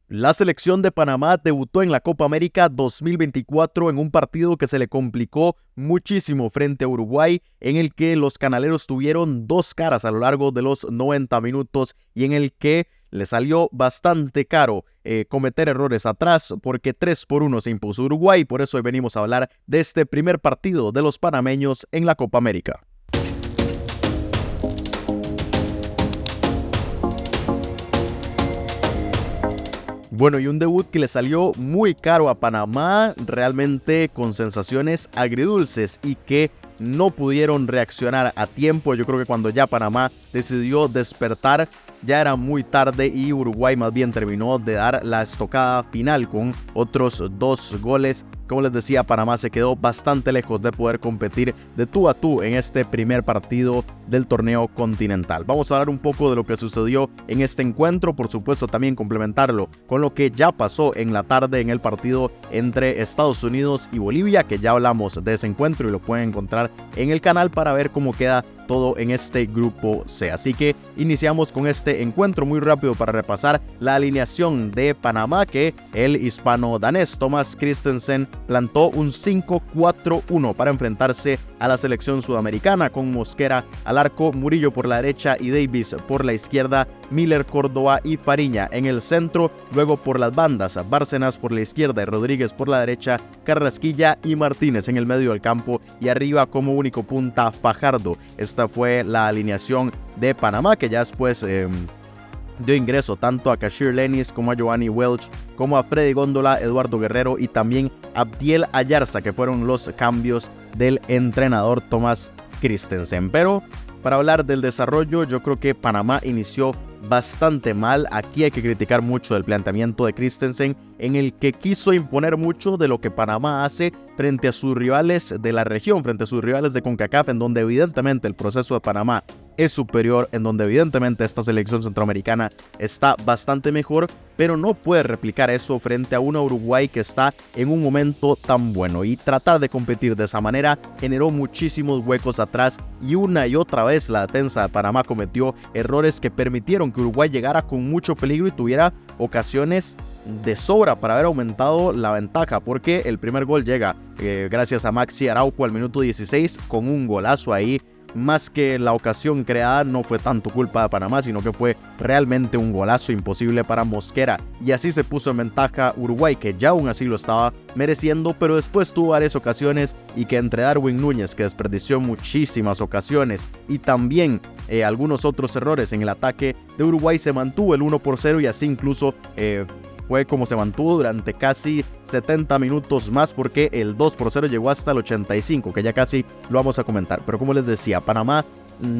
La selección de Panamá debutó en la Copa América 2024 en un partido que se le complicó muchísimo frente a Uruguay, en el que los canaleros tuvieron dos caras a lo largo de los 90 minutos y en el que le salió bastante caro cometer errores atrás, porque 3-1 se impuso Uruguay. Por eso hoy venimos a hablar de este primer partido de los panameños en la Copa América. Bueno, y un debut que le salió muy caro a Panamá, realmente con sensaciones agridulces y que no pudieron reaccionar a tiempo. Yo creo que cuando ya Panamá decidió despertar, ya era muy tarde y Uruguay más bien terminó de dar la estocada final con otros 2 goles. Como les decía, Panamá se quedó bastante lejos de poder competir de tú a tú en este primer partido del torneo continental. Vamos a hablar un poco de lo que sucedió en este encuentro, por supuesto también complementarlo con lo que ya pasó en la tarde en el partido entre Estados Unidos y Bolivia, que ya hablamos de ese encuentro y lo pueden encontrar en el canal para ver cómo queda todo en este grupo C. Así que iniciamos con este encuentro muy rápido para repasar la alineación de Panamá, que el hispano-danés Thomas Christensen plantó un 5-4-1 para enfrentarse a la selección sudamericana, con Mosquera al arco, Murillo por la derecha y Davis por la izquierda, Miller, Córdoba y Fariña en el centro. Luego por las bandas, Bárcenas por la izquierda y Rodríguez por la derecha, Carrasquilla y Martínez en el medio del campo y arriba como único punta Fajardo. Esta fue la alineación de Panamá, que ya después dio ingreso tanto a Kashir Lenis como a Giovanni Welch, como a Freddy Góndola, Eduardo Guerrero y también Abdiel Ayarza, que fueron los cambios del entrenador Thomas Christensen. Pero para hablar del desarrollo, yo creo que Panamá inició bastante mal. Aquí hay que criticar mucho del planteamiento de Christensen, en el que quiso imponer mucho de lo que Panamá hace frente a sus rivales de la región, frente a sus rivales de CONCACAF, en donde evidentemente el proceso de Panamá es superior, en donde evidentemente esta selección centroamericana está bastante mejor, pero no puede replicar eso frente a una Uruguay que está en un momento tan bueno, y tratar de competir de esa manera generó muchísimos huecos atrás y una y otra vez la defensa de Panamá cometió errores que permitieron que Uruguay llegara con mucho peligro y tuviera ocasiones de sobra para haber aumentado la ventaja, porque el primer gol llega gracias a Maxi Araujo al minuto 16 con un golazo ahí. Más que la ocasión creada, no fue tanto culpa de Panamá, sino que fue realmente un golazo imposible para Mosquera. Y así se puso en ventaja Uruguay, que ya aún así lo estaba mereciendo, pero después tuvo varias ocasiones y que entre Darwin Núñez, que desperdició muchísimas ocasiones, y también algunos otros errores en el ataque de Uruguay, se mantuvo el 1-0 y así incluso fue como se mantuvo durante casi 70 minutos más, porque el 2-0 llegó hasta el 85, que ya casi lo vamos a comentar. Pero como les decía, Panamá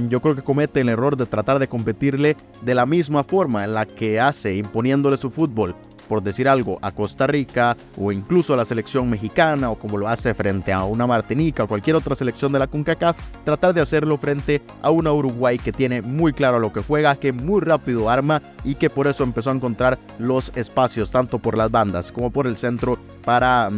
yo creo que comete el error de tratar de competirle de la misma forma en la que hace, imponiéndole su fútbol, por decir algo, a Costa Rica o incluso a la selección mexicana, o como lo hace frente a una Martinica o cualquier otra selección de la CONCACAF, tratar de hacerlo frente a una Uruguay que tiene muy claro a lo que juega, que muy rápido arma y que por eso empezó a encontrar los espacios tanto por las bandas como por el centro para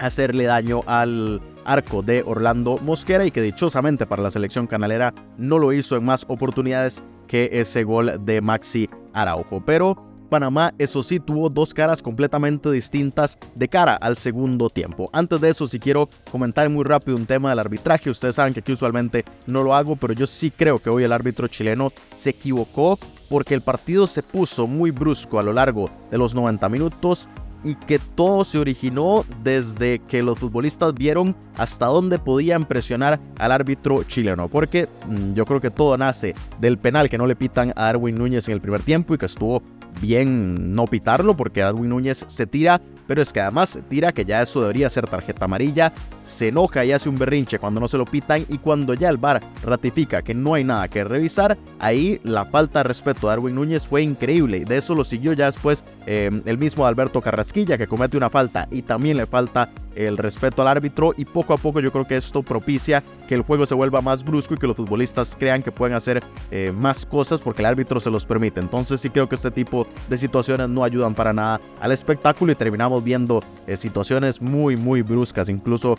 hacerle daño al arco de Orlando Mosquera, y que dichosamente para la selección canalera no lo hizo en más oportunidades que ese gol de Maxi Araujo. Pero Panamá, eso sí, tuvo dos caras completamente distintas de cara al segundo tiempo. Antes de eso, sí quiero comentar muy rápido un tema del arbitraje. Ustedes saben que aquí usualmente no lo hago, pero yo sí creo que hoy el árbitro chileno se equivocó, porque el partido se puso muy brusco a lo largo de los 90 minutos y que todo se originó desde que los futbolistas vieron hasta dónde podían presionar al árbitro chileno, porque yo creo que todo nace del penal que no le pitan a Darwin Núñez en el primer tiempo, y que estuvo bien no pitarlo, porque Darwin Núñez se tira, pero es que además se tira, que ya eso debería ser tarjeta amarilla, se enoja y hace un berrinche cuando no se lo pitan, y cuando ya el VAR ratifica que no hay nada que revisar, ahí la falta de respeto a Darwin Núñez fue increíble, y de eso lo siguió ya después el mismo Alberto Carrasquilla, que comete una falta y también le falta el respeto al árbitro, y poco a poco yo creo que esto propicia que el juego se vuelva más brusco y que los futbolistas crean que pueden hacer más cosas porque el árbitro se los permite. Entonces sí creo que este tipo de situaciones no ayudan para nada al espectáculo, y terminamos viendo situaciones muy bruscas. Incluso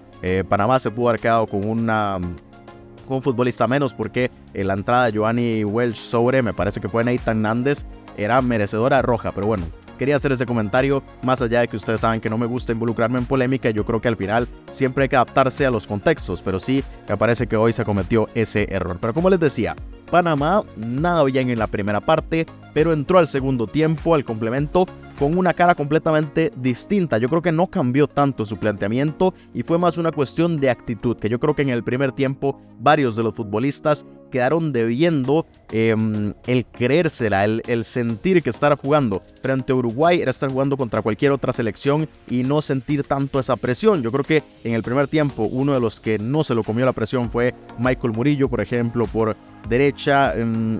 Panamá se pudo haber quedado con un futbolista menos, porque en la entrada de Giovanni Welch sobre, me parece que fue Nathan Nández, era merecedora roja, pero bueno, quería hacer ese comentario, más allá de que ustedes saben que no me gusta involucrarme en polémica. Yo creo que al final siempre hay que adaptarse a los contextos, pero sí me parece que hoy se cometió ese error. Pero como les decía, Panamá nada bien en la primera parte, pero entró al segundo tiempo, al complemento, con una cara completamente distinta. Yo creo que no cambió tanto su planteamiento y fue más una cuestión de actitud, que yo creo que en el primer tiempo varios de los futbolistas quedaron debiendo el creérsela, el sentir que estar jugando frente a Uruguay era estar jugando contra cualquier otra selección y no sentir tanto esa presión. Yo creo que en el primer tiempo uno de los que no se lo comió la presión fue Michael Murillo, por ejemplo, por derecha,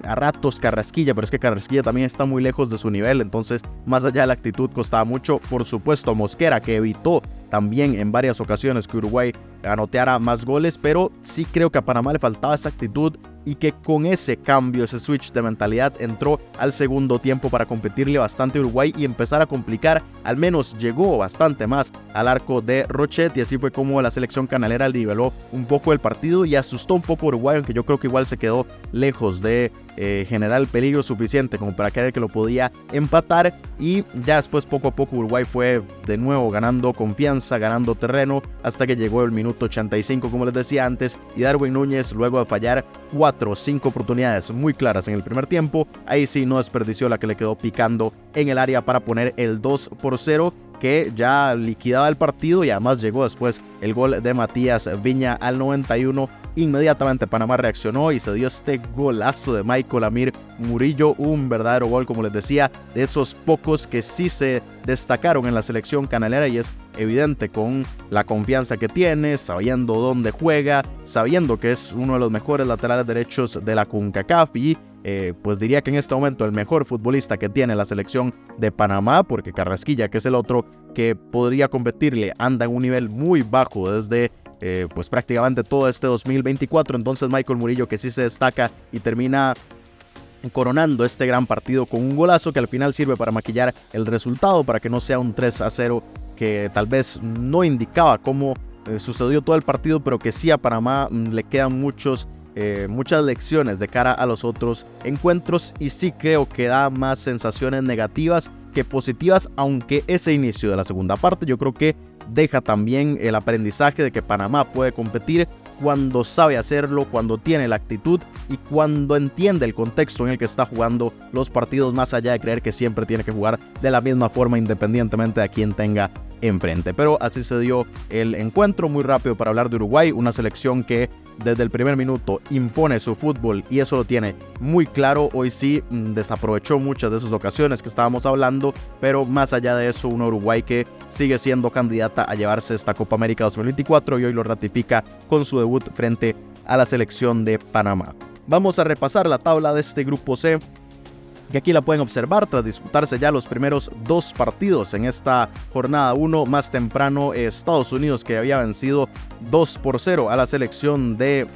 a ratos Carrasquilla, pero es que Carrasquilla también está muy lejos de su nivel, entonces más allá de la actitud costaba mucho. Por supuesto Mosquera, que evitó también en varias ocasiones que Uruguay anoteara más goles, pero sí creo que a Panamá le faltaba esa actitud y que con ese cambio, ese switch de mentalidad entró al segundo tiempo para competirle bastante a Uruguay y empezar a complicar. Al menos llegó bastante más al arco de Rochet y así fue como la selección canalera niveló un poco el partido y asustó un poco a Uruguay, aunque yo creo que igual se quedó lejos de generar el peligro suficiente como para creer que lo podía empatar. Y ya después poco a poco Uruguay fue de nuevo ganando confianza, ganando terreno, hasta que llegó el minuto 85, como les decía antes, y Darwin Núñez, luego de fallar 4 o 5 oportunidades muy claras en el primer tiempo, ahí sí no desperdició la que le quedó picando en el área para poner el 2-0, que ya liquidaba el partido, y además llegó después el gol de Matías Viña al 91. Inmediatamente Panamá reaccionó y se dio este golazo de Michael Amir Murillo, un verdadero gol, como les decía, de esos pocos que sí se destacaron en la selección canalera, y es evidente con la confianza que tiene, sabiendo dónde juega, sabiendo que es uno de los mejores laterales derechos de la CONCACAF y pues diría que en este momento el mejor futbolista que tiene la selección de Panamá, porque Carrasquilla, que es el otro que podría competirle, anda en un nivel muy bajo desde pues prácticamente todo este 2024. Entonces Michael Murillo, que sí se destaca y termina coronando este gran partido con un golazo que al final sirve para maquillar el resultado, para que no sea un 3-0 que tal vez no indicaba cómo sucedió todo el partido, pero que sí a Panamá le quedan muchas lecciones de cara a los otros encuentros, y sí creo que da más sensaciones negativas que positivas, aunque ese inicio de la segunda parte yo creo que deja también el aprendizaje de que Panamá puede competir cuando sabe hacerlo, cuando tiene la actitud y cuando entiende el contexto en el que está jugando los partidos, más allá de creer que siempre tiene que jugar de la misma forma independientemente de a quien tenga enfrente. Pero así se dio el encuentro. Muy rápido para hablar de Uruguay, una selección que desde el primer minuto impone su fútbol y eso lo tiene muy claro. Hoy sí desaprovechó muchas de esas ocasiones que estábamos hablando, pero más allá de eso, una Uruguay que sigue siendo candidata a llevarse esta Copa América 2024 y hoy lo ratifica con su debut frente a la selección de Panamá. Vamos a repasar la tabla de este grupo C, que aquí la pueden observar tras disputarse ya los primeros 2 partidos en esta jornada 1. Más temprano Estados Unidos, que había vencido 2-0 a la selección de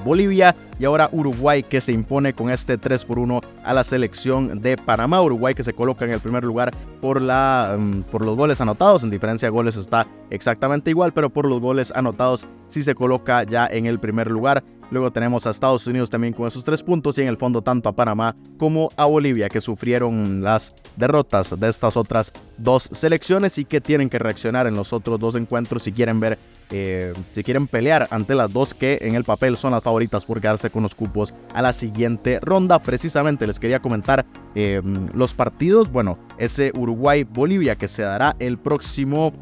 Bolivia, y ahora Uruguay, que se impone con este 3-1 a la selección de Panamá. Uruguay que se coloca en el primer lugar por los goles anotados. En diferencia de goles está exactamente igual, pero por los goles anotados sí se coloca ya en el primer lugar. Luego tenemos a Estados Unidos también con esos 3 puntos, y en el fondo tanto a Panamá como a Bolivia, que sufrieron las derrotas de estas otras 2 selecciones y que tienen que reaccionar en los otros 2 encuentros si quieren pelear ante las 2 que en el papel son las favoritas por quedarse con los cupos a la siguiente ronda. Precisamente les quería comentar los partidos. Bueno, ese Uruguay-Bolivia que se dará el próximo,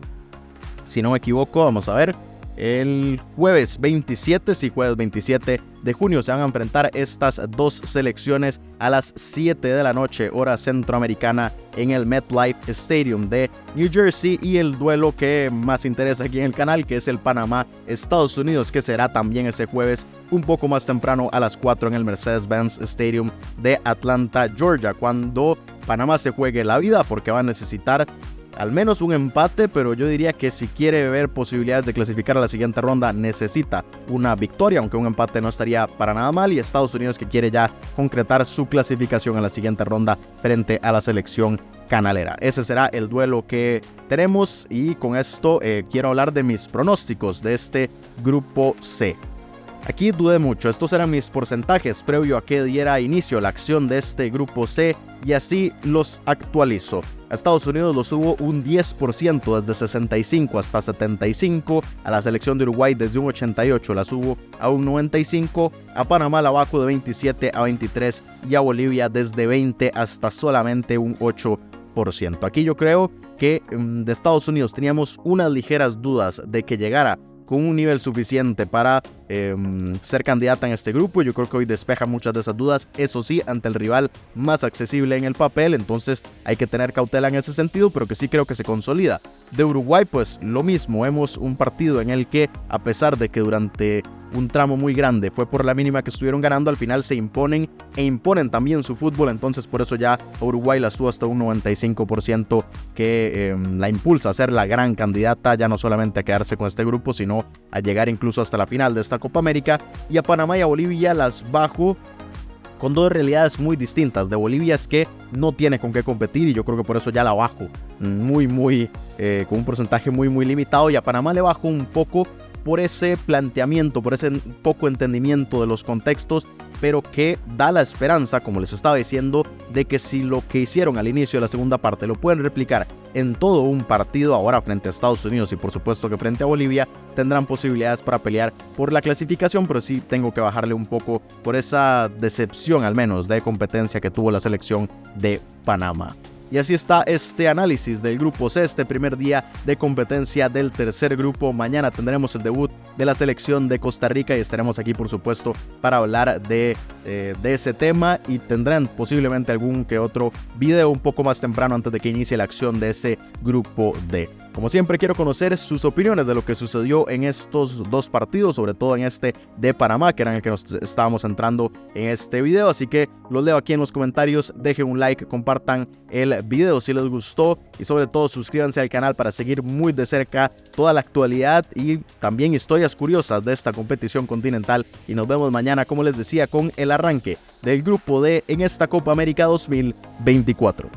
si no me equivoco, vamos a ver, el jueves 27, sí, jueves 27 de junio se van a enfrentar estas 2 selecciones a las 7 de la noche, hora centroamericana, en el MetLife Stadium de New Jersey. Y el duelo que más interesa aquí en el canal, que es el Panamá-Estados Unidos, que será también ese jueves un poco más temprano a las 4 en el Mercedes-Benz Stadium de Atlanta, Georgia, cuando Panamá se juegue la vida, porque va a necesitar al menos un empate, pero yo diría que si quiere ver posibilidades de clasificar a la siguiente ronda necesita una victoria, aunque un empate no estaría para nada mal. Y Estados Unidos, que quiere ya concretar su clasificación a la siguiente ronda frente a la selección canalera. Ese será el duelo que tenemos, y con esto quiero hablar de mis pronósticos de este grupo C. Aquí dudé mucho, estos eran mis porcentajes previo a que diera inicio la acción de este grupo C y así los actualizo. A Estados Unidos lo subo un 10% desde 65 hasta 75, a la selección de Uruguay desde un 88 la subo a un 95, a Panamá la bajo de 27 a 23 y a Bolivia desde 20 hasta solamente un 8%. Aquí yo creo que de Estados Unidos teníamos unas ligeras dudas de que llegara con un nivel suficiente para ser candidata en este grupo. Yo creo que hoy despeja muchas de esas dudas, eso sí, ante el rival más accesible en el papel, entonces hay que tener cautela en ese sentido, pero que sí creo que se consolida. De Uruguay, pues lo mismo, vemos un partido en el que, a pesar de que durante un tramo muy grande fue por la mínima que estuvieron ganando, al final se imponen e imponen también su fútbol, entonces por eso ya Uruguay la subo hasta un 95% que la impulsa a ser la gran candidata, ya no solamente a quedarse con este grupo, sino a llegar incluso hasta la final de esta Copa América. Y a Panamá y a Bolivia las bajo con dos realidades muy distintas. De Bolivia es que no tiene con qué competir y yo creo que por eso ya la bajo con un porcentaje muy limitado, y a Panamá le bajo un poco por ese planteamiento, por ese poco entendimiento de los contextos, pero que da la esperanza, como les estaba diciendo, de que si lo que hicieron al inicio de la segunda parte lo pueden replicar en todo un partido ahora frente a Estados Unidos y por supuesto que frente a Bolivia, tendrán posibilidades para pelear por la clasificación, pero sí tengo que bajarle un poco por esa decepción al menos de competencia que tuvo la selección de Panamá. Y así está este análisis del grupo C, este primer día de competencia del tercer grupo. Mañana tendremos el debut de la selección de Costa Rica y estaremos aquí por supuesto para hablar de ese tema, y tendrán posiblemente algún que otro video un poco más temprano antes de que inicie la acción de ese grupo D. Como siempre, quiero conocer sus opiniones de lo que sucedió en estos dos partidos, sobre todo en este de Panamá, que era en el que nos estábamos entrando en este video. Así que los leo aquí en los comentarios, dejen un like, compartan el video si les gustó y sobre todo suscríbanse al canal para seguir muy de cerca toda la actualidad y también historias curiosas de esta competición continental. Y nos vemos mañana, como les decía, con el arranque del grupo D en esta Copa América 2024.